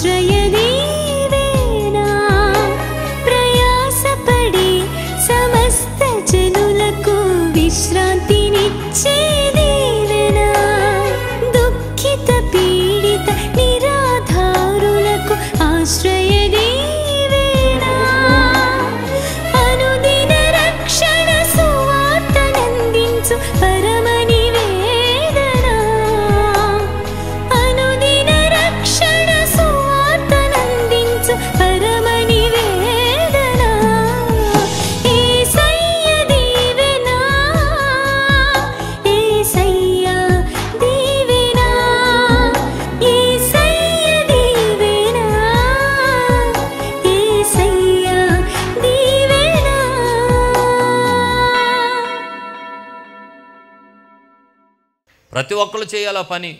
ఆశ్రయదీవేనా ప్రయాసపడి సమస్త జనులకు విశ్రాంతినిచ్చే దీవెనా దుఃఖిత పీడిత నిరాధారులకు ఆశ్రయదీవేనా అనుదిన రక్షణ సువార్తనందించు పరమ నివేదనా అనుదిన రక్షణ సువార్తనందించు పరమ నివేదనా యేసయ్య దీవెనా యేసయ్య దీవెనా యేసయ్య దీవెనా యేసయ్య దీవెనా. ప్రతి ఒక్కరు చేయాలి పని.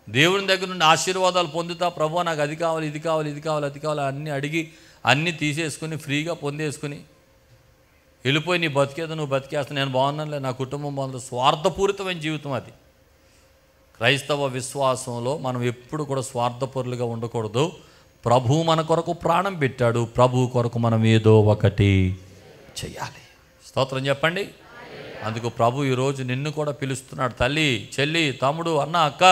దేవుని దగ్గర నుండి ఆశీర్వాదాలు పొందుతా, ప్రభు నాకు అది కావాలి, ఇది కావాలి, ఇది కావాలి, అది కావాలి అన్నీ అడిగి అన్నీ తీసేసుకుని ఫ్రీగా పొందేసుకుని వెళ్ళిపోయి నీ బతికేదో నువ్వు బతికేస్తా, నేను బాగున్నానులే, నా కుటుంబం బాగుంది. స్వార్థపూరితమైన జీవితం అది. క్రైస్తవ విశ్వాసంలో మనం ఎప్పుడు కూడా స్వార్థపరులుగా ఉండకూడదు. ప్రభు మన కొరకు ప్రాణం పెట్టాడు, ప్రభు కొరకు మనం ఏదో ఒకటి చెయ్యాలి. స్తోత్రం చెప్పండి. అందుకు ప్రభు ఈరోజు నిన్ను కూడా పిలుస్తున్నాడు. తల్లి, చెల్లి, తమ్ముడు, అన్న, అక్క,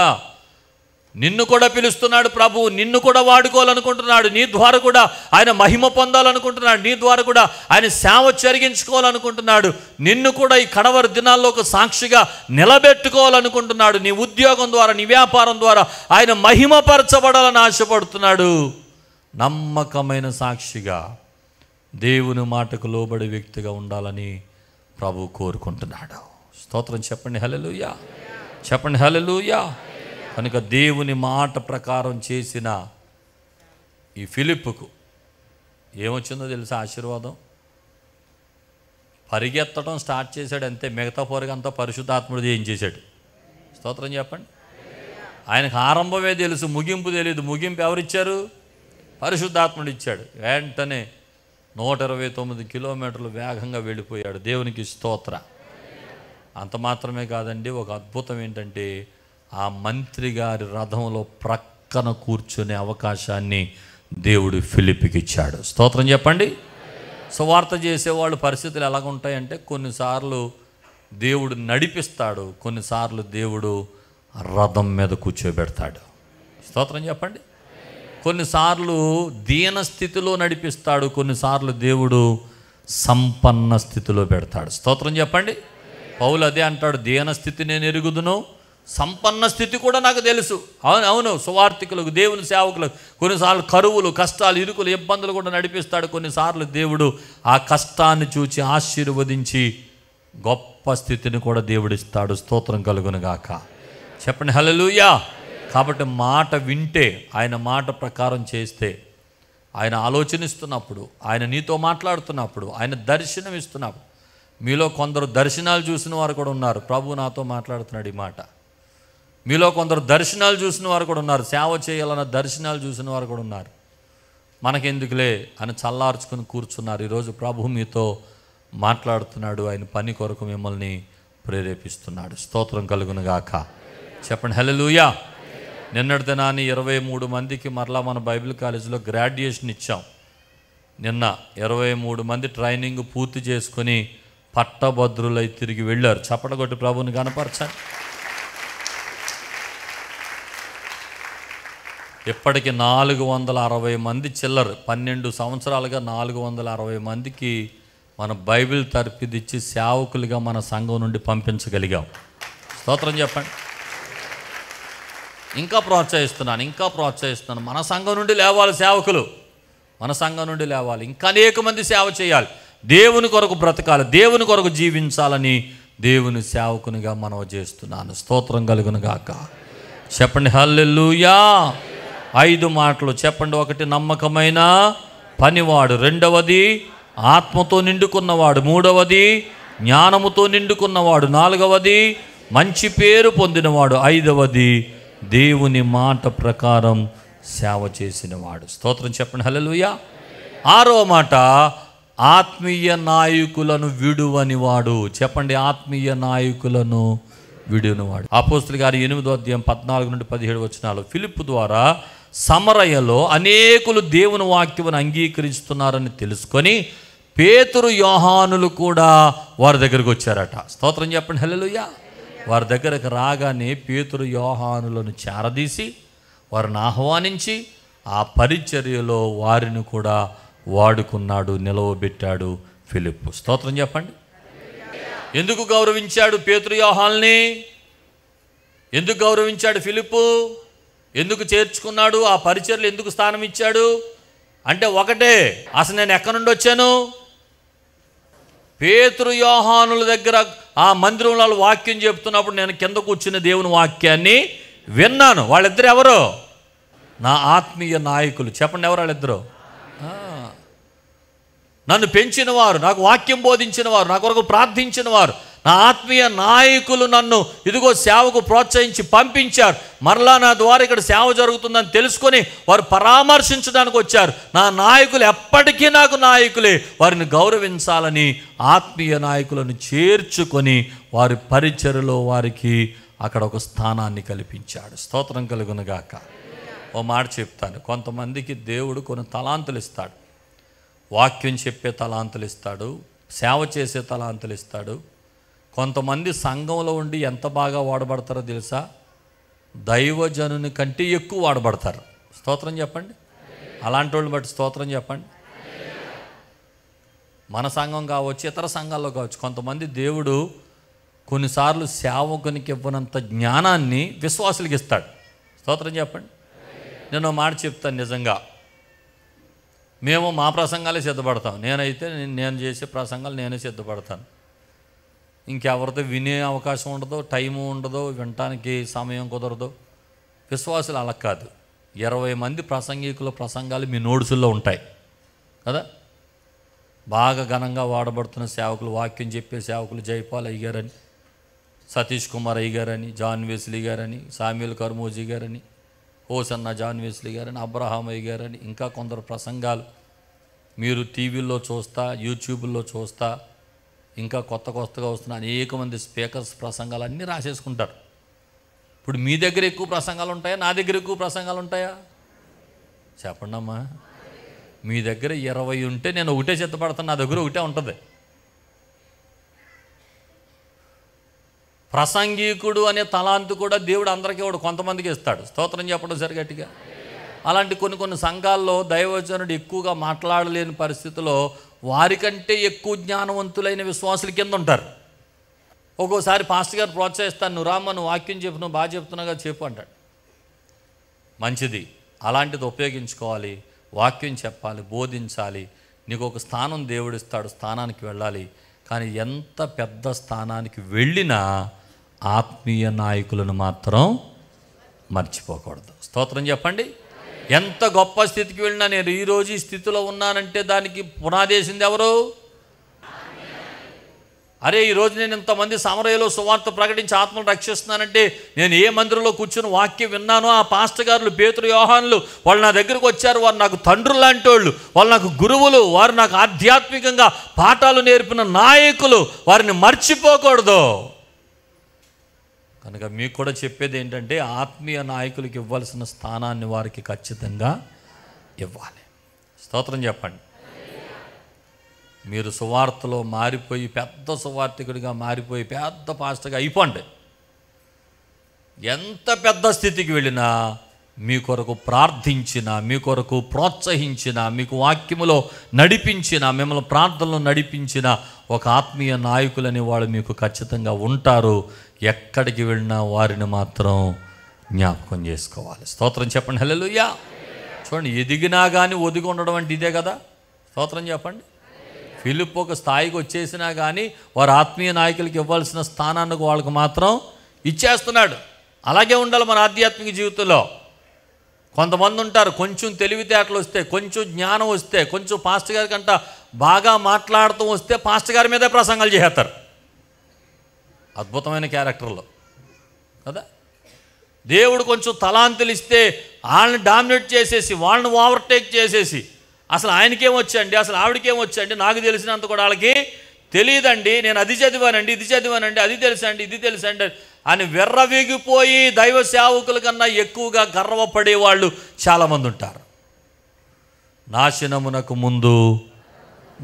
నిన్ను కూడా పిలుస్తున్నాడు ప్రభు. నిన్ను కూడా వాడుకోవాలనుకుంటున్నాడు. నీ ద్వారా కూడా ఆయన మహిమ పొందాలనుకుంటున్నాడు. నీ ద్వారా కూడా ఆయన సేవ జరిగించుకోవాలనుకుంటున్నాడు. నిన్ను కూడా ఈ కడవరి దినాల్లో ఒక సాక్షిగా నిలబెట్టుకోవాలనుకుంటున్నాడు. నీ ఉద్యోగం ద్వారా, నీ వ్యాపారం ద్వారా ఆయన మహిమపరచబడాలని ఆశపడుతున్నాడు. నమ్మకమైన సాక్షిగా దేవుని మాటకు లోబడి వ్యక్తిగా ఉండాలని ప్రభు కోరుకుంటున్నాడు. స్తోత్రం చెప్పండి, హల్లెలూయా. చెప్పండి, హల్లెలూయా. కనుక దేవుని మాట ప్రకారం చేసిన ఈ ఫిలిప్పుకు ఏమొచ్చిందో తెలుసా? ఆశీర్వాదం. పరిగెత్తడం స్టార్ట్ చేశాడు అంతే. మిగతా పొరగంతా పరిశుద్ధాత్ముడు ఏం చేశాడు? స్తోత్రం చెప్పండి. ఆయనకు ఆరంభమే తెలుసు, ముగింపు తెలియదు. ముగింపు ఎవరిచ్చారు? పరిశుద్ధాత్ముడు ఇచ్చాడు. వెంటనే 129 కిలోమీటర్లు వేగంగా వెళ్ళిపోయాడు. దేవునికి స్తోత్ర. అంత మాత్రమే కాదండి, ఒక అద్భుతం ఏంటంటే ఆ మంత్రి గారి రథంలో ప్రక్కన కూర్చునే అవకాశాన్ని దేవుడు ఫిలిప్పుకి ఇచ్చాడు. స్తోత్రం చెప్పండి. సువార్త చేసేవాళ్ళు పరిస్థితులు ఎలాగుంటాయంటే కొన్నిసార్లు దేవుడు నడిపిస్తాడు, కొన్నిసార్లు దేవుడు రథం మీద కూర్చోబెడతాడు. స్తోత్రం చెప్పండి. కొన్నిసార్లు దీన స్థితిలో నడిపిస్తాడు, కొన్నిసార్లు దేవుడు సంపన్న స్థితిలో పెడతాడు. స్తోత్రం చెప్పండి. పౌలు అదే అంటాడు, దీన స్థితి నేను ఎరుగుదును, సంపన్న స్థితి కూడా నాకు తెలుసు. అవును సువార్థికులకు, దేవుని సేవకులకు కొన్నిసార్లు కరువులు, కష్టాలు, ఇరుకులు, ఇబ్బందులు కూడా నడిపిస్తాడు. కొన్నిసార్లు దేవుడు ఆ కష్టాన్ని చూచి ఆశీర్వదించి గొప్ప స్థితిని కూడా దేవుడిస్తాడు. స్తోత్రం కలుగునుగాక. చెప్పండి, హల్లెలూయా. కాబట్టి మాట వింటే, ఆయన మాట ప్రకారం చేస్తే, ఆయన ఆలోచనిస్తున్నప్పుడు, ఆయన నీతో మాట్లాడుతున్నప్పుడు, ఆయన దర్శనం ఇస్తున్నప్పుడు, మీలో కొందరు దర్శనాలు చూసిన వారు కూడా ఉన్నారు. ప్రభు నాతో మాట్లాడుతున్నాడు ఈ మాట. మీలో కొందరు దర్శనాలు చూసిన వారు కూడా ఉన్నారు. సేవ చేయాలన్న దర్శనాలు చూసిన వారు కూడా ఉన్నారు. మనకెందుకులే అని చల్లార్చుకుని కూర్చున్నారు. ఈరోజు ప్రభు మీతో మాట్లాడుతున్నాడు. ఆయన పని కొరకు మిమ్మల్ని ప్రేరేపిస్తున్నాడు. స్తోత్రం కలుగునుగాక. చెప్పండి, హల్లెలూయా. నిన్నటి దినాన్ని 23 మందికి మరలా మన బైబిల్ కాలేజీలో గ్రాడ్యుయేషన్ ఇచ్చాం. నిన్న 23 మంది ట్రైనింగ్ పూర్తి చేసుకుని పట్టభద్రులై తిరిగి వెళ్ళారు. చప్పటగొట్టి ప్రభుని కనపరచండి. ఇప్పటికి 460 మంది చిల్లరు, 12 సంవత్సరాలుగా 460 మందికి మన బైబిల్ తర్పిదిచ్చి సేవకులుగా మన సంఘం నుండి పంపించగలిగాం. స్తోత్రం చెప్పండి. ఇంకా ప్రోత్సహిస్తున్నాను. మన సంఘం నుండి లేవాలి సేవకులు, మన సంఘం నుండి లేవాలి. ఇంకా అనేక మంది సేవ చేయాలి, దేవుని కొరకు బ్రతకాలి, దేవుని కొరకు జీవించాలని దేవుని సేవకునిగా మనవి చేస్తున్నాను. స్తోత్రం కలుగునుగాక. చెప్పండి, హల్లెలూయా. 5 మాటలు చెప్పండి. 1 నమ్మకమైన పనివాడు, 2వది ఆత్మతో నిండుకున్నవాడు, 3వది జ్ఞానముతో నిండుకున్నవాడు, 4వది మంచి పేరు పొందినవాడు, 5వది దేవుని మాట ప్రకారం సేవ చేసినవాడు. స్తోత్రం చెప్పండి, హల్లెలూయా. 6వ మాట ఆత్మీయ నాయకులను విడువనివాడు. చెప్పండి, ఆత్మీయ నాయకులను విడువనివాడు. అపోస్తలుల గారి 8వ అధ్యాయం 14 నుండి 17 వచనాలు. ఫిలిప్పు ద్వారా సమరయలో అనేకులు దేవుని వాక్యమును అంగీకరిస్తున్నారని తెలుసుకొని పేతురు యోహానులు కూడా వారి దగ్గరికి వచ్చారట. స్తోత్రం చెప్పండి హల్లెలూయా. వారి దగ్గరకు రాగానే పేతురు యోహానులను చేరదీసి వారిని ఆహ్వానించి ఆ పరిచర్యలో వారిని కూడా వాడుకున్నాడు, నిలవబెట్టాడు ఫిలిప్పు. స్తోత్రం చెప్పండి. ఎందుకు గౌరవించాడు పేతురు యోహానుల్ని? ఎందుకు గౌరవించాడు ఫిలిప్పు? ఎందుకు చేర్చుకున్నాడు? ఆ పరిచర్యలు ఎందుకు స్థానం ఇచ్చాడు అంటే ఒకటే, అసలు నేను ఎక్కడి నుండి వచ్చాను? పేతురు యోహానుల దగ్గర ఆ మందిరంలో వాక్యం చెప్తున్నప్పుడు నేను కింద కూర్చున్న దేవుని వాక్యాన్ని విన్నాను. వాళ్ళిద్దరు ఎవరు? నా ఆత్మీయ నాయకులు. చెప్పండి, ఎవరు వాళ్ళిద్దరు? నన్ను పెంచిన వారు, నాకు వాక్యం బోధించిన వారు, నా కొరకు ప్రార్థించిన వారు, నా ఆత్మీయ నాయకులు నన్ను ఇదిగో సేవకు ప్రోత్సహించి పంపించారు. మరలా నా ద్వారా ఇక్కడ సేవ జరుగుతుందని తెలుసుకొని వారు పరామర్శించడానికి వచ్చారు. నా నాయకులు ఎప్పటికీ నాకు నాయకులే, వారిని గౌరవించాలని ఆత్మీయ నాయకులను చేర్చుకొని వారి పరిచర్యలో వారికి అక్కడ ఒక స్థానాన్ని కల్పించాడు. స్తోత్రం కలుగునుగాక. ఓ మాట చెప్తాను, కొంతమందికి దేవుడు కొన్ని తలాంతులు ఇస్తాడు. వాక్యం చెప్పే తలాంతులు ఇస్తాడు, సేవ చేసే తలాంతులు ఇస్తాడు. కొంతమంది సంఘంలో ఉండి ఎంత బాగా వాడబడతారో తెలుసా? దైవజనుని కంటే ఎక్కువ వాడబడతారు. స్తోత్రం చెప్పండి. అలాంటి వాళ్ళని బట్టి స్తోత్రం చెప్పండి. మన సంఘం కావచ్చు, ఇతర సంఘాల్లో కావచ్చు, కొంతమంది దేవుడు కొన్నిసార్లు సేవకునికి ఇవ్వనంత జ్ఞానాన్ని విశ్వాసులకు ఇస్తాడు. స్తోత్రం చెప్పండి. నేను మాట చెప్తాను, నిజంగా మేము మా ప్రసంగాలే సిద్ధపడతాం. నేనైతే నేను చేసే ప్రసంగాలు నేనే సిద్ధపడతాను. ఇంకెవరితో వినే అవకాశం ఉండదు, టైము ఉండదు, వినటానికి సమయం కుదరదు. విశ్వాసులు అలా కాదు. 20 మంది ప్రసంగికుల ప్రసంగాలు మీ నోట్సుల్లో ఉంటాయి కదా. బాగా ఘనంగా వాడబడుతున్న సేవకులు, వాక్యం చెప్పే సేవకులు జైపాల్ అయ్య గారని, సతీష్ కుమార్ అయ్య గారని, జాన్ వెస్లీ గారని, సామ్యూల్ కర్మోజీ గారని, హోసన్న జాన్ వెస్లీ గారని, అబ్రహాం అయ్య గారని, ఇంకా కొందరు ప్రసంగాలు మీరు టీవీల్లో చూస్తా, యూట్యూబ్లో చూస్తా, ఇంకా కొత్తగా వస్తున్న అనేక మంది స్పీకర్స్ ప్రసంగాలు అన్నీ రాసేసుకుంటారు. ఇప్పుడు మీ దగ్గర ఎక్కువ ప్రసంగాలు ఉంటాయా, నా దగ్గర ఎక్కువ ప్రసంగాలు ఉంటాయా? చెప్పండి అమ్మా. మీ దగ్గర 20 ఉంటే నేను ఒకటే సిద్ధపడతాను, నా దగ్గర ఒకటే ఉంటుంది. ప్రసంగికుడు అనే తలాంతు కూడా దేవుడు అందరికీ ఇవ్వడు, కొంతమందికి ఇస్తాడు. స్తోత్రం చెప్పడం సరి గట్టిగా. అలాంటి కొన్ని సంఘాల్లో దైవజనుడు ఎక్కువగా మాట్లాడలేని పరిస్థితిలో వారికంటే ఎక్కువ జ్ఞానవంతులైన విశ్వాసుల కింద ఉంటారు. ఒక్కోసారి పాస్టర్ గారు ప్రోత్సహిస్తాను, నువ్వు రామ్మ, నువ్వు వాక్యం చెప్పు, నువ్వు బాగా చెప్తున్నాగా చెప్పు అంటాడు. మంచిది, అలాంటిది ఉపయోగించుకోవాలి. వాక్యం చెప్పాలి, బోధించాలి. నీకు ఒక స్థానం దేవుడిస్తాడు, స్థానానికి వెళ్ళాలి. కానీ ఎంత పెద్ద స్థానానికి వెళ్ళినా ఆత్మీయ నాయకులను మాత్రం మర్చిపోకూడదు. స్తోత్రం చెప్పండి. ఎంత గొప్ప స్థితికి వెళ్ళినా నేను ఈరోజు ఈ స్థితిలో ఉన్నానంటే దానికి పునాదేసింది ఎవరు? అరే, ఈరోజు నేను ఇంతమంది సమరయలో సువార్త ప్రకటించి ఆత్మను రక్షిస్తున్నానంటే నేను ఏ మందిరంలో కూర్చుని వాక్యం విన్నానో ఆ పాస్టర్ గారులు, పేతురు యోహానులు, వాళ్ళు నా దగ్గరకు వచ్చారు. వారు నాకు తండ్రులు లాంటి వాళ్ళు, వాళ్ళు నాకు గురువులు, వారు నాకు ఆధ్యాత్మికంగా పాఠాలు నేర్పిన నాయకులు. వారిని మర్చిపోకూడదు. కనుక మీకు కూడా చెప్పేది ఏంటంటే ఆత్మీయ నాయకులకు ఇవ్వాల్సిన స్థానాన్ని వారికి ఖచ్చితంగా ఇవ్వాలి. స్తోత్రం చెప్పండి. మీరు సువార్తలో మారిపోయి పెద్ద సువార్తికుడిగా మారిపోయి పెద్ద పాస్టర్గా అయిపోండి. ఎంత పెద్ద స్థితికి వెళ్ళినా మీ కొరకు ప్రార్థించిన, మీ కొరకు ప్రోత్సహించిన, మీకు వాక్యములో నడిపించిన, మిమ్మల్ని ప్రార్థనలో నడిపించిన ఒక ఆత్మీయ నాయకులని వాళ్ళు మీకు ఖచ్చితంగా ఉంటారు. ఎక్కడికి వెళ్ళినా వారిని మాత్రం జ్ఞాపకం చేసుకోవాలి. స్తోత్రం చెప్పండి. హల్లెలూయా. చూడండి, ఎదిగినా కానీ ఒదిగి ఉండడం అంటే ఇదే కదా. స్తోత్రం చెప్పండి. ఫిలిప్పు ఒక స్థాయికి వచ్చేసినా కానీ వారు ఆత్మీయ నాయకులకి ఇవ్వాల్సిన స్థానానికి వాళ్ళకి మాత్రం ఇచ్చేస్తున్నాడు. అలాగే ఉండాలి మన ఆధ్యాత్మిక జీవితంలో. కొంతమంది ఉంటారు, కొంచెం తెలివితేటలు వస్తే, కొంచెం జ్ఞానం వస్తే, కొంచెం పాస్టర్ గారి కంట బాగా మాట్లాడుతూ వస్తే పాస్టర్ గారి మీదే ప్రసంగాలు చేస్తారు. అద్భుతమైన క్యారెక్టర్లు కదా. దేవుడు కొంచెం తలాంతులు ఇస్తే వాళ్ళని డామినేట్ చేసేసి, వాళ్ళని ఓవర్టేక్ చేసేసి, అసలు ఆయనకేమొచ్చండి, అసలు ఆవిడకేమొచ్చండి, నాకు తెలిసినంత కూడా వాళ్ళకి తెలియదండి, నేను అది చదివానండి, ఇది చదివానండి, అది తెలుసండి, ఇది తెలుసండి. అని వెర్రవీగిపోయి దైవ సేవకుల కన్నా ఎక్కువగా గర్వపడే వాళ్ళు చాలామంది ఉంటారు. నాశనమునకు ముందు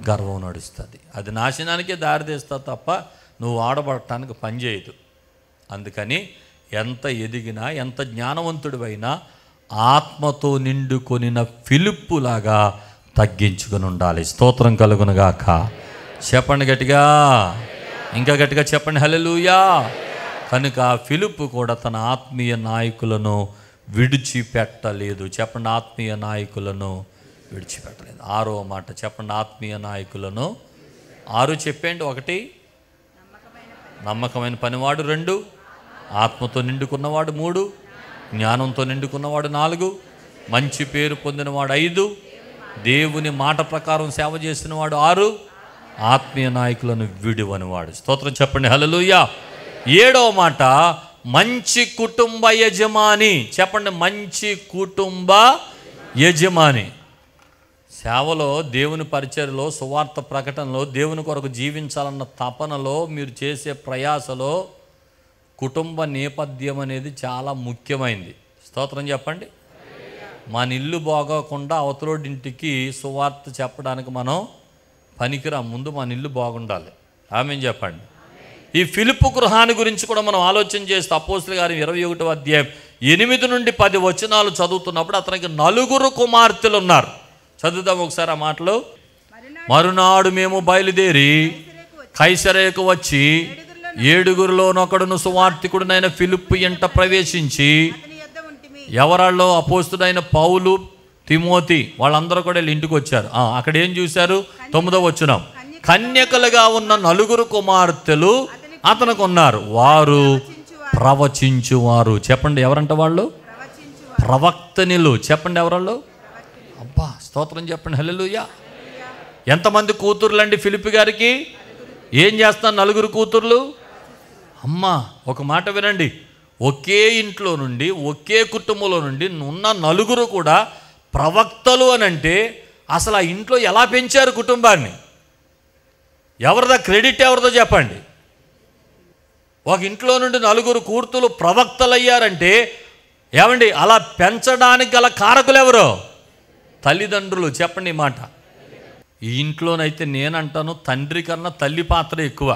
గర్వం నడుస్తుంది. అది నాశనానికే దారితీస్తా తప్ప నువ్వు ఆడబడటానికి పనిచేయదు. అందుకని ఎంత ఎదిగినా ఎంత జ్ఞానవంతుడివైనా ఆత్మతో నిండుకొనిన ఫిలిప్పులాగా తగ్గించుకొని ఉండాలి. స్తోత్రం కలుగునుగాక. చెప్పండి గట్టిగా, ఇంకా గట్టిగా చెప్పండి హల్లెలూయా. కనుక ఫిలిప్పు కూడా తన ఆత్మీయ నాయకులను విడిచిపెట్టలేదు. చెప్పండి, ఆత్మీయ నాయకులను విడిచిపెట్టలేదు. 6వ మాట చెప్పండి, ఆత్మీయ నాయకులను. 6 చెప్పండి. 1 నమ్మకమైన పనివాడు, 2 ఆత్మతో నిండుకున్నవాడు, 3 జ్ఞానంతో నిండుకున్నవాడు, 4 మంచి పేరు పొందినవాడు, 5 దేవుని మాట ప్రకారం సేవ చేసినవాడు, 6 ఆత్మీయ నాయకులను విడివనివాడు. స్తోత్రం చెప్పండి హల్లెలూయా. 7వ మాట మంచి కుటుంబ యజమాని. చెప్పండి, మంచి కుటుంబ యజమాని. సేవలో, దేవుని పరిచర్యలో, సువార్త ప్రకటనలో, దేవుని కొరకు జీవించాలన్న తపనలో, మీరు చేసే ప్రయాసలో కుటుంబ నేపథ్యం అనేది చాలా ముఖ్యమైనది. స్తోత్రం చెప్పండి. మన ఇల్లు బాగోకుండా అవతలోడింటికి సువార్త చెప్పడానికి మనం పనికిరాం. ముందు మన ఇల్లు బాగుండాలి. ఆమేన్ చెప్పండి. ఈ ఫిలిప్పు గృహాన్ని గురించి కూడా మనం ఆలోచన చేస్తే అపోస్తలుల కార్యం 21వ అధ్యాయం 8 నుండి 10 వచనాలు చదువుతున్నప్పుడు అతనికి 4 కుమార్తెలు ఉన్నారు. చదువుదాం ఒకసారి ఆ మాటలు. మరునాడు మేము బయలుదేరి కైసరేకు వచ్చి 7గురిలోనొకడును సువార్తికుడునైన ఫిలిప్పు ఎంట ప్రవేశించి, ఎవరాల్లో అపోస్తుడైన పౌలు, తిమోతి వాళ్ళందరూ కూడా వీళ్ళ ఇంటికి వచ్చారు. అక్కడ ఏం చూశారు? 9వ వచనం. కన్యకలుగా ఉన్న 4 కుమార్తెలు అతనికి ఉన్నారు. వారు ప్రవచించువారు. చెప్పండి, ఎవరంట వాళ్ళు? ప్రవక్తనిలు. చెప్పండి, ఎవరాళ్ళు? అబ్బా, స్తోత్రం చెప్పండి హల్లెలూయా. ఎంతమంది కూతుర్లండి ఫిలిప్పు గారికి? ఏం చేస్తున్నారు 4 కూతుర్లు? అమ్మా, ఒక మాట వినండి. ఒకే ఇంట్లో నుండి, ఒకే కుటుంబంలో నుండి ఉన్న 4 కూడా ప్రవక్తలు అని అంటే అసలు ఆ ఇంట్లో ఎలా పెంచారు కుటుంబాన్ని? ఎవరిదా క్రెడిట్? ఎవరిదో చెప్పండి. ఒక ఇంట్లో నుండి 4 కూతుర్లు ప్రవక్తలు అయ్యారంటే ఏమండి, అలా పెంచడానికి గల కారకులు ఎవరు? తల్లిదండ్రులు. చెప్పండి ఈ మాట. ఈ ఇంట్లోనైతే నేనంటాను తండ్రి కన్నా తల్లి పాత్ర ఎక్కువ.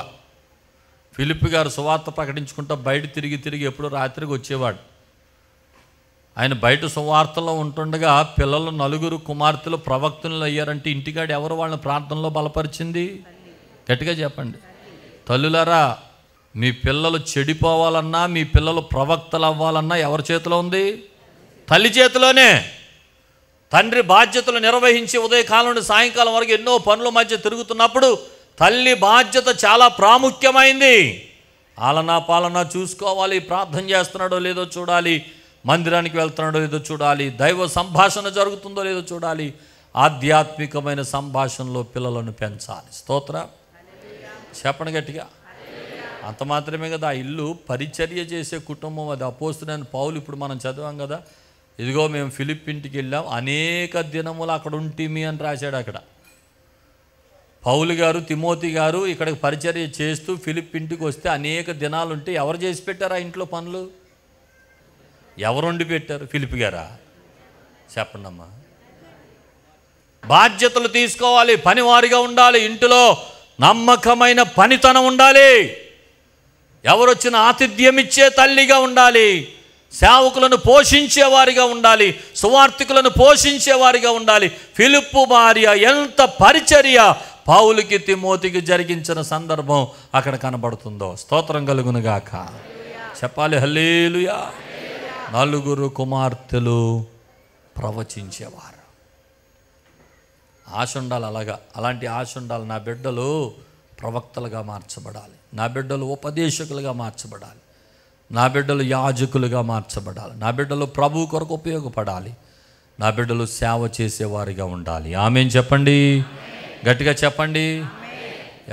ఫిలిప్పు గారు సువార్త ప్రకటించుకుంటూ బయట తిరిగి ఎప్పుడో రాత్రికి వచ్చేవాడు. ఆయన బయట సువార్తలో ఉంటుండగా పిల్లలు 4 కుమార్తెలు ప్రవక్తలు అయ్యారంటే ఇంటికాడ ఎవరు వాళ్ళని ప్రార్థనలో బలపరిచింది? గట్టిగా చెప్పండి. తల్లులారా, మీ పిల్లలు చెడిపోవాలన్నా, మీ పిల్లలు ప్రవక్తలు అవ్వాలన్నా ఎవరి చేతిలో ఉంది? తల్లి చేతిలోనే. తండ్రి బాధ్యతలు నిర్వహించి ఉదయకాలం నుండి సాయంకాలం వరకు ఎన్నో పనుల మధ్య తిరుగుతున్నప్పుడు తల్లి బాధ్యత చాలా ప్రాముఖ్యమైంది. ఆలనా పాలనా చూసుకోవాలి. ప్రార్థన చేస్తున్నాడో లేదో చూడాలి. మందిరానికి వెళ్తున్నాడో లేదో చూడాలి. దైవ సంభాషణ జరుగుతుందో లేదో చూడాలి. ఆధ్యాత్మికమైన సంభాషణలో పిల్లలను పెంచాలి. స్తోత్రం చెప్పండి గట్టిగా. అంత మాత్రమే కదా, ఆ ఇల్లు పరిచర్య చేసే కుటుంబం అది. అపోస్తలుడైన పౌలు ఇప్పుడు మనం చదివాం కదా, ఇదిగో మేము ఫిలిప్ ఇంటికి వెళ్ళాం, అనేక దినములు అక్కడ ఉంటిమి అని రాశాడు. అక్కడ పౌలు గారు, తిమోతి గారు ఇక్కడికి పరిచర్య చేస్తూ ఫిలిప్ ఇంటికి వస్తే అనేక దినాలు ఉంటే ఎవరు చేసి పెట్టారు ఆ ఇంట్లో పనులు? ఎవరు వండి పెట్టారు? ఫిలిప్ గారా? చెప్పండి అమ్మా. బాధ్యతలు తీసుకోవాలి, పనివారిగా ఉండాలి, ఇంటిలో నమ్మకమైన పనితనం ఉండాలి, ఎవరొచ్చిన ఆతిథ్యం ఇచ్చే తల్లిగా ఉండాలి, సేవకులను పోషించేవారిగా ఉండాలి, సువార్థికులను పోషించేవారిగా ఉండాలి. ఫిలిప్పు భార్య ఎంత పరిచర్య పౌలుకి, తిమోతికి జరిగించిన సందర్భం అక్కడ కనబడుతుందో. స్తోత్రం కలుగునుగాక. చెప్పాలి హల్లెలూయా. 4 కుమార్తెలు ప్రవచించేవారు. ఆశ ఉండాలి. అలాంటి ఆశ ఉండాలి. నా బిడ్డలు ప్రవక్తలుగా మార్చబడాలి, నా బిడ్డలు ఉపదేశకులుగా మార్చబడాలి, నా బిడ్డలు యాజకులుగా మార్చబడాలి, నా బిడ్డలు ప్రభు కొరకు ఉపయోగపడాలి, నా బిడ్డలు సేవ చేసేవారిగా ఉండాలి. ఆమేన్ చెప్పండి, గట్టిగా చెప్పండి.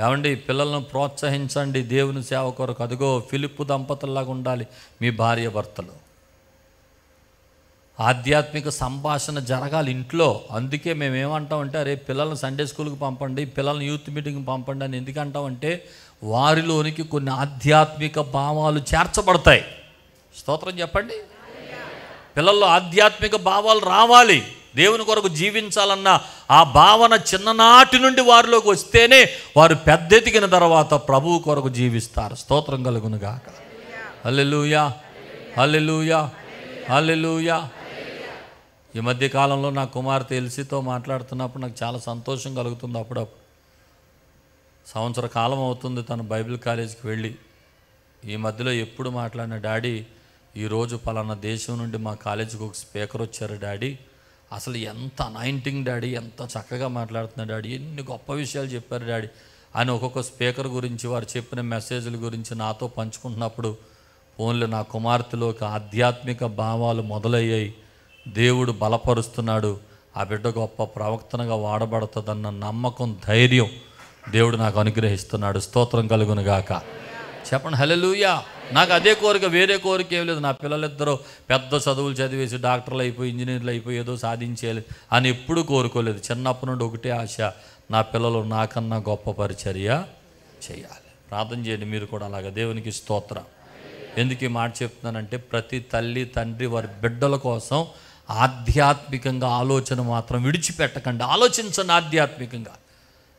ఏమండి, పిల్లలను ప్రోత్సహించండి దేవుని సేవ కొరకు. అదిగో ఫిలిప్పు దంపతుల్లాగా ఉండాలి మీ భార్య భర్తలు. ఆధ్యాత్మిక సంభాషణ జరగాలి ఇంట్లో. అందుకే మేము ఏమంటామంటే, అరే పిల్లల్ని సండే స్కూల్కి పంపండి, పిల్లల్ని యూత్ మీటింగ్కి పంపండి అని ఎందుకు అంటామంటే, వారిలోనికి కొన్ని ఆధ్యాత్మిక భావాలు చేర్చబడతాయి. స్తోత్రం చెప్పండి. పిల్లల్లో ఆధ్యాత్మిక భావాలు రావాలి. దేవుని కొరకు జీవించాలన్న ఆ భావన చిన్ననాటి నుండి వారిలోకి వస్తేనే వారు పెద్ద ఎదిగిన తర్వాత ప్రభువు కొరకు జీవిస్తారు. స్తోత్రం కలుగునుగాక. హల్లెలూయా, హల్లెలూయా, హల్లెలూయా. ఈ మధ్య కాలంలో నా కుమార్తె ఎల్సీతో మాట్లాడుతున్నప్పుడు నాకు చాలా సంతోషం కలుగుతుంది. అప్పుడప్పుడు సంవత్సర కాలం అవుతుంది తను బైబిల్ కాలేజీకి వెళ్ళి. ఈ మధ్యలో ఎప్పుడు మాట్లాడిన, డాడీ ఈరోజు పలానా దేశం నుండి మా కాలేజీకి ఒక స్పీకర్ వచ్చారు డాడీ, అసలు ఎంత అనాయింటింగ్ డాడీ, ఎంత చక్కగా మాట్లాడుతున్నారు డాడీ, ఎన్ని గొప్ప విషయాలు చెప్పారు డాడీ అని ఒక్కొక్క స్పీకర్ గురించి వారు చెప్పిన మెసేజ్ల గురించి నాతో పంచుకుంటున్నప్పుడు ఓన్లీ నా కుమార్తెలోకి ఆధ్యాత్మిక భావాలు మొదలయ్యాయి. దేవుడు బలపరుస్తున్నాడు, ఆ బిడ్డ గొప్ప ప్రవక్తనగా వాడబడుతుందన్న నమ్మకం, ధైర్యం దేవుడు నాకు అనుగ్రహిస్తున్నాడు. స్తోత్రం కలుగునుగాక. చెప్పండి హల్లెలూయా. నాకు అదే కోరిక, వేరే కోరిక ఏం లేదు. నా పిల్లలిద్దరూ పెద్ద చదువులు చదివేసి డాక్టర్లు అయిపోయి ఇంజనీర్లు అయిపోయి ఏదో సాధించేయాలి అని ఎప్పుడూ కోరుకోలేదు. చిన్నప్పటి నుండి ఒకటే ఆశ, నా పిల్లలు నాకన్నా గొప్ప పరిచర్య చేయాలి. ప్రార్థన చేయండి మీరు కూడా అలాగా. దేవునికి స్తోత్రం. ఎందుకు ఈ మాట చెప్తున్నానంటే ప్రతి తల్లి తండ్రి వారి బిడ్డల కోసం ఆధ్యాత్మికంగా ఆలోచన మాత్రం విడిచిపెట్టకండి. ఆలోచించండి ఆధ్యాత్మికంగా.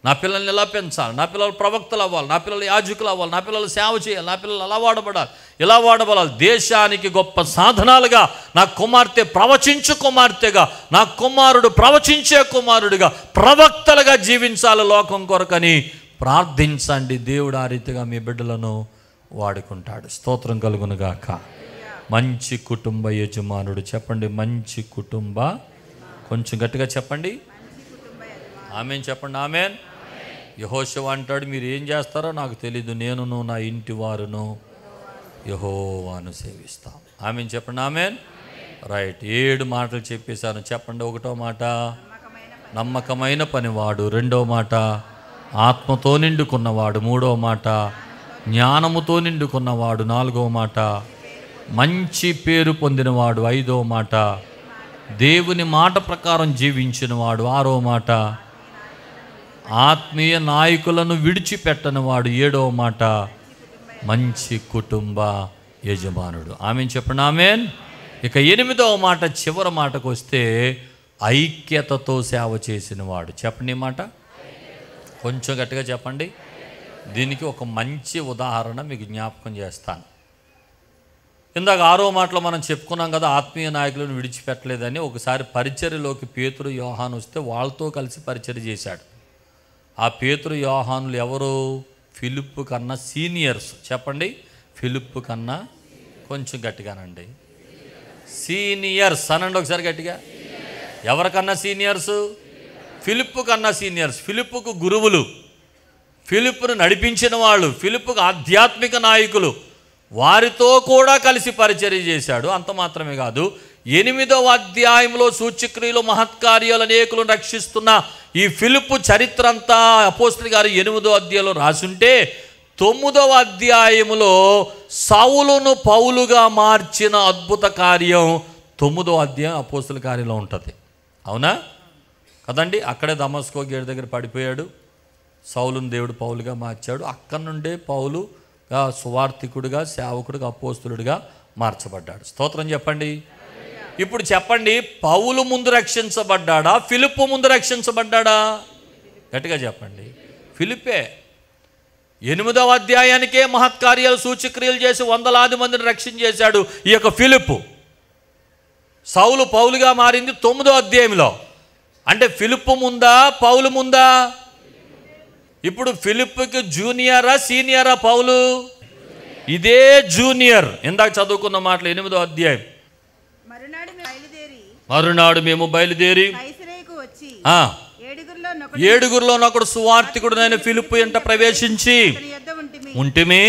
నా పిల్లల్ని ఎలా పెంచాలి, నా పిల్లలు ప్రవక్తలు అవ్వాలి, నా పిల్లలు యాజకులు అవ్వాలి, నా పిల్లలు సేవ చేయాలి, నా పిల్లలు అలా వాడబడాలి, ఇలా వాడబడాలి. దేశానికి గొప్ప సాధనాలుగా నా కుమార్తె ప్రవచించు కుమార్తెగా, నా కుమారుడు ప్రవచించే కుమారుడిగా, ప్రవక్తలుగా జీవించాలి లోకం కొరకని ప్రార్థించండి. దేవుడు ఆ రీతిగా మీ బిడ్డలను వాడుకుంటాడు. స్తోత్రం కలుగునుగాక. మంచి కుటుంబ యజమానుడు. చెప్పండి మంచి కుటుంబ, కొంచెం గట్టిగా చెప్పండి ఆమేన్. చెప్పండి ఆమేన్. యెహోషువ అంటాడు, మీరు ఏం చేస్తారో నాకు తెలీదు, నేనును నా ఇంటి వారును యెహోవాను సేవిస్తాం. ఆమేన్. చెప్పండి ఆమేన్. రైట్. 7 మాటలు చెప్పేశాను. చెప్పండి. 1వ మాట నమ్మకమైన పనివాడు, 2వ మాట ఆత్మతో నిండుకున్నవాడు, 3వ మాట జ్ఞానముతో నిండుకున్నవాడు, 4వ మాట మంచి పేరు పొందినవాడు, 5వ మాట దేవుని మాట ప్రకారం జీవించినవాడు, 6వ మాట ఆత్మీయ నాయకులను విడిచిపెట్టనివాడు, 7వ మాట మంచి కుటుంబ యజమానుడు. ఆమేన్. చెప్పండి ఆమేన్. ఇక 8వ మాట చివరి మాటకు వస్తే ఐక్యతతో సేవ చేసినవాడు. చెప్పండి ఈ మాట కొంచెం గట్టిగా చెప్పండి. దీనికి ఒక మంచి ఉదాహరణ మీకు జ్ఞాపకం చేస్తాను. ఇందాక 6వ మాటలో మనం చెప్పుకున్నాం కదా, ఆత్మీయ నాయకులను విడిచిపెట్టలేదని. ఒకసారి పరిచర్యలోకి పేతురు యోహాను వస్తే వాళ్ళతో కలిసి పరిచర్య చేశాడు. ఆ పేతురు యోహానులు ఎవరు? ఫిలిప్పు కన్నా సీనియర్స్. చెప్పండి ఫిలిప్పు కన్నా, కొంచెం గట్టిగానండి, సీనియర్స్ అనండి ఒకసారి గట్టిగా. ఎవరికన్నా సీనియర్స్? ఫిలిప్పు కన్నా సీనియర్స్. ఫిలిప్పుకు గురువులు, ఫిలిప్పును నడిపించిన వాళ్ళు, ఫిలిప్పుకు ఆధ్యాత్మిక నాయకులు. వారితో కూడా కలిసి పరిచర్య చేశాడు. అంత మాత్రమే కాదు, 8వ అధ్యాయంలో సూచక్రియలు మహత్కార్యాలు అనేకులను రక్షిస్తున్న ఈ ఫిలిప్పు చరిత్ర అంతా అపోస్తలుల గారు 8వ అధ్యాయంలో రాసుంటే 9వ అధ్యాయంలో సౌలును పౌలుగా మార్చిన అద్భుత కార్యం 9వ అధ్యాయం అపోస్తలుల కార్యంలో ఉంటుంది. అవునా కదండి? అక్కడే దమస్కో గేటు దగ్గర పడిపోయాడు. సౌలును దేవుడు పౌలుగా మార్చాడు. అక్కడి నుండే పౌలుగా సువార్థికుడిగా, సేవకుడిగా, అపోస్తలుడిగా మార్చబడ్డాడు. స్తోత్రం చెప్పండి. ఇప్పుడు చెప్పండి, పౌలు ముందు రక్షించబడ్డాడా, ఫిలిప్పు ముందు రక్షించబడ్డాడా? గట్టిగా చెప్పండి. ఫిలిప్పే. 8వ అధ్యాయానికే మహత్కార్యాలు సూచక్రియలు చేసి వందలాది మందిని రక్షించేశాడు ఈ యొక్క ఫిలిప్పు. సౌలు పౌలుగా మారింది 9వ అధ్యాయంలో. అంటే ఫిలిప్పు ముందా, పౌలు ముందా? ఇప్పుడు ఫిలిప్పుకి జూనియరా, సీనియరా పౌలు? ఇదే జూనియర్. ఇందాక చదువుకున్న మాటలు 8వ అధ్యాయం. మరునాడు మేము బయలుదేరి ఏడుగురిలోనొకడు సువార్థికుడునైన ఫిలిప్పు ఎంట ప్రవేశించి ఉంటిమి.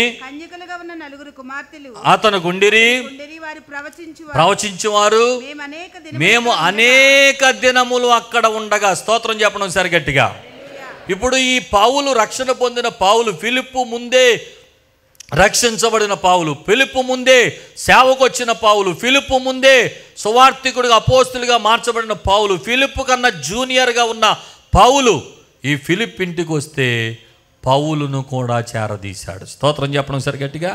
అతను గుండిరి ప్రవచించువారు. మేము అనేక దినములు అక్కడ ఉండగా. స్తోత్రం చెప్పడం ఒకసారి గట్టిగా. ఇప్పుడు ఈ పౌలు, రక్షణ పొందిన పౌలు, ఫిలిప్పు ముందే రక్షించబడిన పౌలు, ఫిలిప్పు ముందే సేవకు వచ్చిన పౌలు, ఫిలిప్పు ముందే సువార్థికుడిగా, అపోస్తులుగా మార్చబడిన పౌలు, ఫిలిప్పు కన్నా జూనియర్గా ఉన్న పౌలు ఈ ఫిలిప్ ఇంటికి వస్తే పౌలును కూడా చేరదీశాడు. స్తోత్రం చెప్పడం సరి గట్టిగా.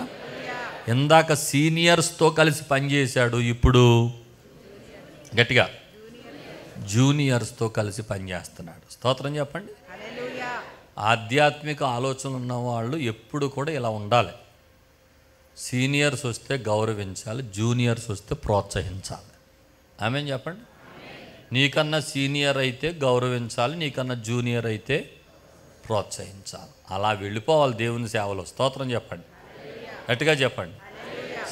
ఇందాక సీనియర్స్తో కలిసి పనిచేశాడు, ఇప్పుడు గట్టిగా జూనియర్స్తో కలిసి పనిచేస్తున్నాడు. స్తోత్రం చెప్పండి. ఆధ్యాత్మిక ఆలోచనలు ఉన్నవాళ్ళు ఎప్పుడు కూడా ఇలా ఉండాలి. సీనియర్స్ వస్తే గౌరవించాలి, జూనియర్స్ వస్తే ప్రోత్సహించాలి. ఆమేన్ చెప్పండి. నీకన్నా సీనియర్ అయితే గౌరవించాలి, నీకన్నా జూనియర్ అయితే ప్రోత్సహించాలి. అలా వెళ్ళిపోవాలి దేవుని సేవలో. స్తోత్రం చెప్పండి, గట్టిగా చెప్పండి.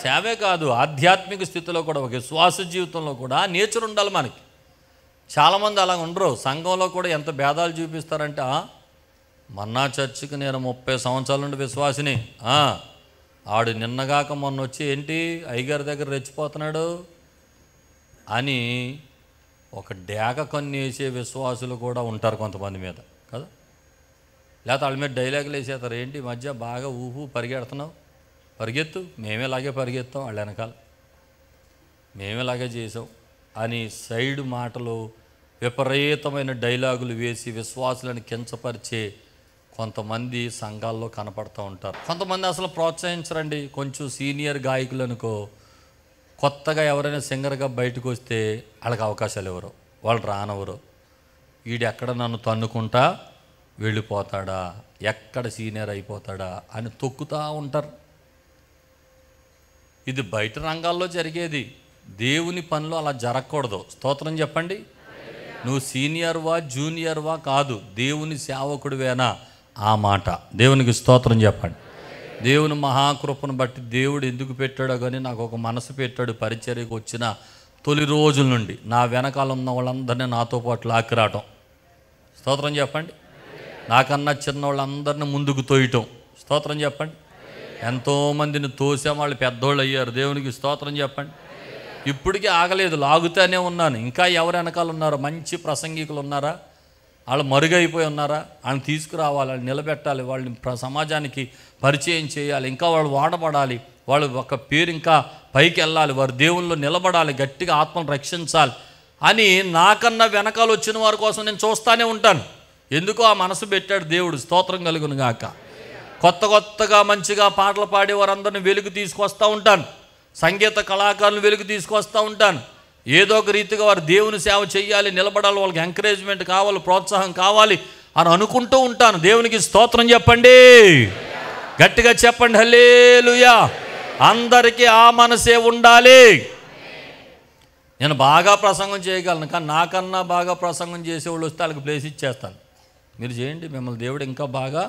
సేవే కాదు, ఆధ్యాత్మిక స్థితిలో కూడా, ఒక విశ్వాస జీవితంలో కూడా నేచర్ ఉండాలి మనకి. చాలామంది అలా ఉండరు. సంఘంలో కూడా ఎంత భేదాలు చూపిస్తారంటే, మన్నా చర్చికి నేను 30 సంవత్సరాల నుండి విశ్వాసిని, ఆడు నిన్నగాక మొన్న వచ్చి ఏంటి అయ్యగారి దగ్గర రెచ్చిపోతున్నాడు అని ఒక డేగ కన్ను వేసే విశ్వాసులు కూడా ఉంటారు కొంతమంది మీద కదా. లేకపోతే వాళ్ళ మీద డైలాగులు వేసేస్తారు, ఏంటి ఈ మధ్య బాగా ఊహు పరిగెడుతున్నావు, పరిగెత్తు, మేమేలాగే పరిగెత్తాం, వాళ్ళ వెనకాల మేమేలాగే చేసాం అని సైడ్ మాటలు, విపరీతమైన డైలాగులు వేసి విశ్వాసులను కించపరిచే కొంతమంది సంఘాల్లో కనపడుతూ ఉంటారు. కొంతమంది అసలు ప్రోత్సహించరండి. కొంచెం సీనియర్ గాయకులు అనుకో, కొత్తగా ఎవరైనా సింగర్గా బయటకు వస్తే వాళ్ళకి అవకాశాలు ఎవరో, వాళ్ళు రానవరు, వీడు ఎక్కడ నన్ను తన్నుకుంటా వెళ్ళిపోతాడా, ఎక్కడ సీనియర్ అయిపోతాడా అని తొక్కుతూ ఉంటారు. ఇది బయట రంగాల్లో జరిగేది, దేవుని పనిలో అలా జరగకూడదు. స్తోత్రం చెప్పండి. నువ్వు సీనియర్వా జూనియర్వా కాదు, దేవుని సేవకుడివేనా ఆ మాట. దేవునికి స్తోత్రం చెప్పండి. దేవుని మహాకృపను బట్టి దేవుడు ఎందుకు పెట్టాడో కానీ నాకు ఒక మనసు పెట్టాడు. పరిచర్యకు వచ్చిన తొలి రోజుల నుండి నా వెనకాల ఉన్న వాళ్ళందరినీ నాతో పాటు లాక్కిరావటం. స్తోత్రం చెప్పండి. నాకన్నా చిన్న వాళ్ళందరినీ ముందుకు తోయటం. స్తోత్రం చెప్పండి. ఎంతోమందిని తోసాం, వాళ్ళు పెద్దోళ్ళు అయ్యారు. దేవునికి స్తోత్రం చెప్పండి. ఇప్పటికీ ఆగలేదు, లాగుతూనే ఉన్నాను. ఇంకా ఎవరు వెనకాల ఉన్నారో, మంచి ప్రసంగికులు ఉన్నారా, వాళ్ళు మరుగైపోయి ఉన్నారా, వాళ్ళని తీసుకురావాలి, వాళ్ళని నిలబెట్టాలి, వాళ్ళని సమాజానికి పరిచయం చేయాలి, ఇంకా వాళ్ళు వాడబడాలి, వాళ్ళు ఒక పేరు ఇంకా పైకి వెళ్ళాలి, వారు దేవుల్లో నిలబడాలి, గట్టిగా ఆత్మను రక్షించాలి అని నాకన్నా వెనకాల వచ్చిన వారి కోసం నేను చూస్తూనే ఉంటాను. ఎందుకో ఆ మనసు పెట్టాడు దేవుడు. స్తోత్రం కలుగును గాక. కొత్తగా మంచిగా పాటలు పాడే వారందరినీ వెలుగు తీసుకొస్తూ ఉంటాను. సంగీత కళాకారులను వెలుగు తీసుకొస్తూ ఉంటాను. ఏదో ఒక రీతిగా వారు దేవుని సేవ చేయాలి, నిలబడాలి, వాళ్ళకి ఎంకరేజ్మెంట్ కావాలి, ప్రోత్సాహం కావాలి అని అనుకుంటూ ఉంటాను. దేవునికి స్తోత్రం చెప్పండి, గట్టిగా చెప్పండి హల్లెలూయా. అందరికీ ఆ మనసే ఉండాలి. నేను బాగా ప్రసంగం చేయగలను, కానీ నాకన్నా బాగా ప్రసంగం చేసేవాళ్ళు వస్తే వాళ్ళకి ప్లేస్ ఇచ్చేస్తాను. మీరు చేయండి, మిమ్మల్ని దేవుడు ఇంకా బాగా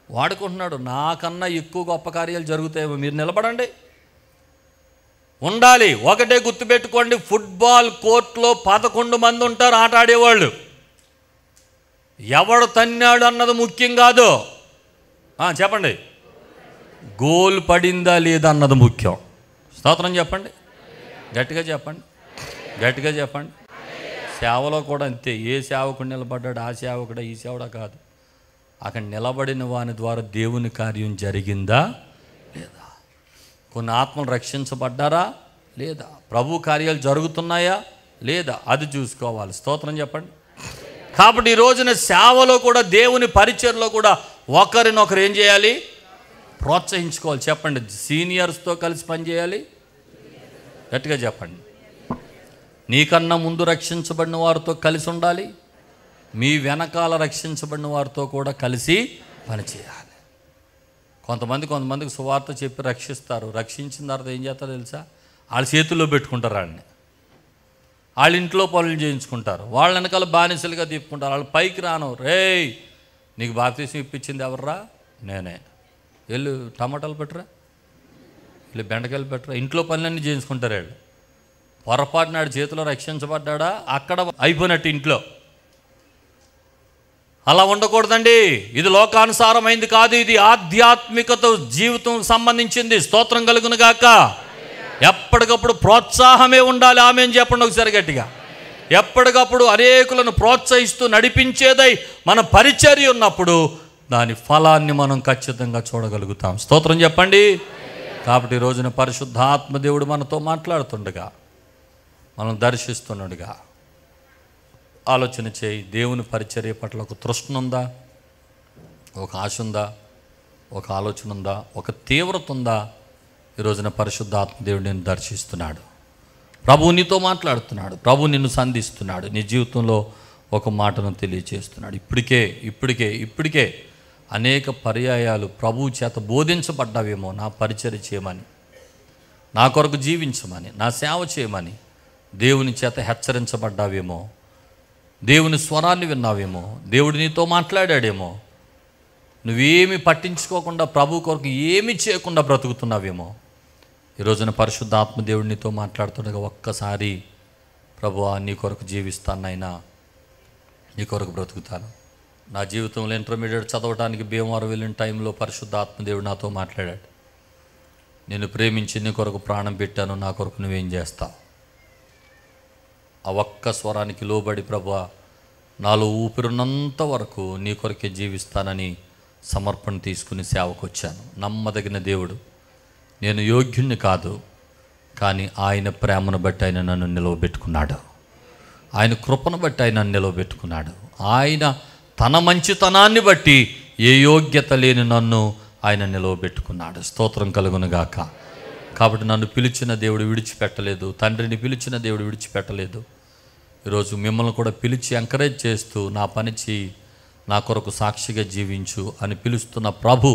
వాడుకుంటున్నాడు. నాకన్నా ఎక్కువ గొప్ప కార్యాలు జరుగుతాయేమో, మీరు నిలబడండి, ఉండాలి. ఒకటే గుర్తుపెట్టుకోండి, ఫుట్బాల్ కోర్టులో 11 మంది ఉంటారు ఆట ఆడేవాళ్ళు. ఎవడు తన్నాడు అన్నది ముఖ్యం కాదు. చెప్పండి, గోల్ పడిందా లేదా అన్నది ముఖ్యం. స్తోత్రం చెప్పండి, గట్టిగా చెప్పండి, గట్టిగా చెప్పండి. సేవలో కూడా అంతే. ఏ సేవకుడు నిలబడ్డాడు, ఆ సేవకుడా ఈ సేవడా కాదు, అక్కడ నిలబడిన వాని ద్వారా దేవుని కార్యం జరిగిందా లేదా, కొన్ని ఆత్మలు రక్షించబడ్డారా లేదా, ప్రభు కార్యాలు జరుగుతున్నాయా లేదా, అది చూసుకోవాలి. స్తోత్రం చెప్పండి. కాబట్టి ఈ రోజున సేవలో కూడా, దేవుని పరిచర్లో కూడా ఒకరినొకరు ఏం చేయాలి, ప్రోత్సహించుకోవాలి. చెప్పండి, సీనియర్స్తో కలిసి పనిచేయాలి, గట్టిగా చెప్పండి. నీకన్నా ముందు రక్షించబడిన వారితో కలిసి ఉండాలి, మీ వెనకాల రక్షించబడిన వారితో కూడా కలిసి పనిచేయాలి. కొంతమందికి సువార్త చెప్పి రక్షిస్తారు, రక్షించిన తర్వాత ఏం చేస్తారో తెలుసా, వాళ్ళ చేతుల్లో పెట్టుకుంటారు, వాళ్ళని వాళ్ళ ఇంట్లో పనులు చేయించుకుంటారు, వాళ్ళ వెనకాల బానిసలుగా తిప్పుకుంటారు. వాళ్ళు పైకి రాను, రేయ్ నీకు బాప్తీసం ఇప్పించింది ఎవర్రా, నేనే, వెళ్ళు టమాటాలు పెట్టరా, వీళ్ళు బెండకాయలు పెట్టరా, ఇంట్లో పనులన్నీ చేయించుకుంటారు వాళ్ళు. పొరపాటున నాడు చేతిలో రక్షించబడ్డా అక్కడ అయిపోయినట్టు ఇంట్లో. అలా ఉండకూడదండి. ఇది లోకానుసారమైంది కాదు, ఇది ఆధ్యాత్మికత జీవితం సంబంధించింది. స్తోత్రం కలుగును గాక. ఎప్పటికప్పుడు ప్రోత్సాహమే ఉండాలి. ఆమేన్ చెప్పండి ఒకసారి గట్టిగా. ఎప్పటికప్పుడు అనేకులను ప్రోత్సహిస్తూ నడిపించేదై మన పరిచర్య ఉన్నప్పుడు దాని ఫలాన్ని మనం ఖచ్చితంగా చూడగలుగుతాం. స్తోత్రం చెప్పండి. కాబట్టి ఈ రోజున పరిశుద్ధాత్మ దేవుడు మనతో మాట్లాడుతుండగా, మనం దర్శిస్తుండగా ఆలోచన చేయి. దేవుని పరిచర్య పట్ల ఒక తృష్ణ ఉందా? ఒక ఆశ ఉందా? ఒక ఆలోచన ఉందా? ఒక తీవ్రత ఉందా? ఈ రోజున పరిశుద్ధాత్మ దేవుడు నిన్ను దర్శిస్తున్నాడు. ప్రభువు నీతో మాట్లాడుతున్నాడు. ప్రభువు నిన్ను సంధిస్తున్నాడు. నీ జీవితంలో ఒక మాటను తెలియచేస్తున్నాడు. ఇప్పటికే అనేక పర్యాయాలు ప్రభువు చేత బోధించబడ్డావేమో, నా పరిచర్య చేయమని, నా కొరకు జీవించమని, నా సేవ చేయమని దేవుని చేత హెచ్చరించబడ్డావేమో, దేవుని స్వరాన్ని విన్నావేమో, దేవుడు నీతో మాట్లాడాడేమో, నువ్వేమి పట్టించుకోకుండా ప్రభు కొరకు ఏమి చేయకుండా బ్రతుకుతున్నావేమో. ఈ రోజున పరిశుద్ధాత్మ దేవుడు నీతో మాట్లాడుతుండగా ఒక్కసారి ప్రభువా నీ కొరకు జీవిస్తానైనా, నీ కొరకు బ్రతుకుతాను. నా జీవితంలో ఇంటర్మీడియట్ చదవడానికి భీమవరం వెళ్ళిన టైంలో పరిశుద్ధాత్మ దేవుడు నాతో మాట్లాడాడు. నేను ప్రేమించి నీ కొరకు ప్రాణం పెట్టాను, నా కొరకు నువ్వేం చేస్తావు? ఆ ఒక్క స్వరానికి లోబడి ప్రభువా నాలో ఊపిరినంత వరకు నీ కొరకే జీవిస్తానని సమర్పణ తీసుకుని సేవకు వచ్చాను. నమ్మదగిన దేవుడు. నేను యోగ్యుణ్ణి కాదు, కానీ ఆయన ప్రేమను బట్టి ఆయన నన్ను నిలవబెట్టుకున్నాడు. ఆయన కృపను బట్టి ఆయన నన్ను నిలవబెట్టుకున్నాడు. ఆయన తన మంచితనాన్ని బట్టి ఏ యోగ్యత లేని నన్ను ఆయన నిలవబెట్టుకున్నాడు. స్తోత్రం కలుగునుగాక. కాబట్టి నన్ను పిలిచిన దేవుడు విడిచిపెట్టలేదు, తండ్రిని పిలిచిన దేవుడు విడిచిపెట్టలేదు. ఈరోజు మిమ్మల్ని కూడా పిలిచి ఎంకరేజ్ చేస్తూ నా పని చేయి, నా కొరకు సాక్షిగా జీవించు అని పిలుస్తున్న ప్రభు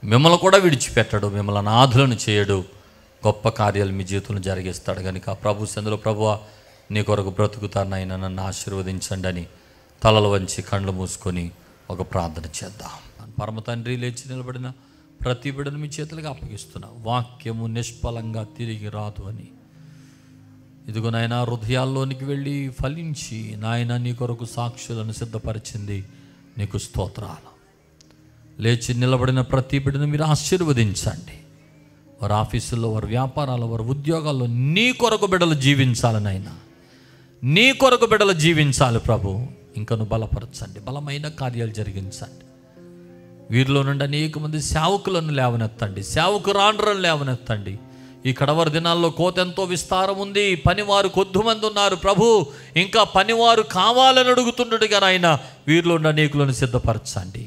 మిమ్మల్ని కూడా విడిచిపెట్టడు, మిమ్మల్ని అనాథులను చేయడు, గొప్ప కార్యాలు మీ జీవితంలో జరిగిస్తాడు. కనుక ప్రభు సందులో ప్రభువా నీ కొరకు బ్రతుకుతానైనా నన్ను ఆశీర్వదించండి అని తలలు వంచి కళ్ళు మూసుకొని ఒక ప్రార్థన చేద్దాం. పరమ తండ్రి, లేచి నిలబడిన ప్రతి బిడ్డను మీ చేతులుగా అప్పగిస్తున్నా. వాక్యము నిష్ఫలంగా తిరిగి రాదు అని. ఇదిగో నాయన హృదయాల్లోనికి వెళ్ళి ఫలించి నాయన నీ కొరకు సాక్షులను సిద్ధపరిచింది. నీకు స్తోత్రాలు. లేచి నిలబడిన ప్రతి బిడ్డను మీరు ఆశీర్వదించండి. వారి ఆఫీసుల్లో, వారి వ్యాపారాల్లో, వారి ఉద్యోగాల్లో నీ కొరకు బిడ్డలు జీవించాలనైనా, నీ కొరకు బిడ్డలు జీవించాలి ప్రభు. ఇంకను బలపరచండి, బలమైన కార్యాలు జరిగించండి. వీరిలో నుండి అనేక మంది సేవకులను లేవనెత్తండి, సేవకురాండ్రలను లేవనెత్తండి. ఈ కడవరి దినాల్లో కోత ఎంతో విస్తారం ఉంది, పనివారు కొద్దిమంది ఉన్నారు ప్రభు. ఇంకా పనివారు కావాలని అడుగుతుండగా ఆయన వీరిలో ఉన్న అనేకులను సిద్ధపరచండి.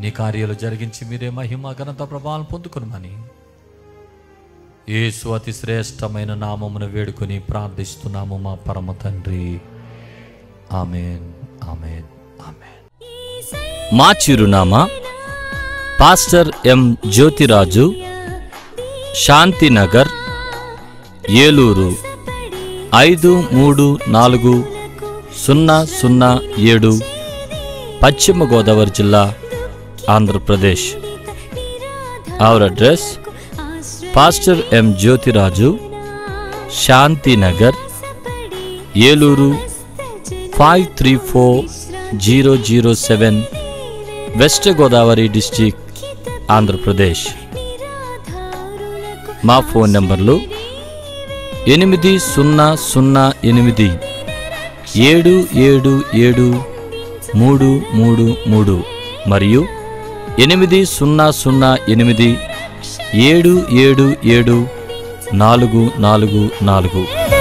నీ కార్యాలు జరిగించి మీరే మహిమ ఘనత ప్రభావం పొందుకునమని యేసు అతి శ్రేష్టమైన నామమును వేడుకొని ప్రార్థిస్తున్నాము మా పరమ తండ్రి. ఆమేన్, ఆమేన్, ఆమేన్. మా చిరునామా పాస్టర్ ఎం జ్యోతిరాజు, శాంతినగర్, ఏలూరు 534007, పశ్చిమ గోదావరి జిల్లా, Andhra Pradesh. Our address pastor M Jyothiraju, Shantinagar, Eluru 534007, west Godavari district, Andhra Pradesh. మా ఫోన్ నంబర్లు 8007773333 మరియు 800877774444.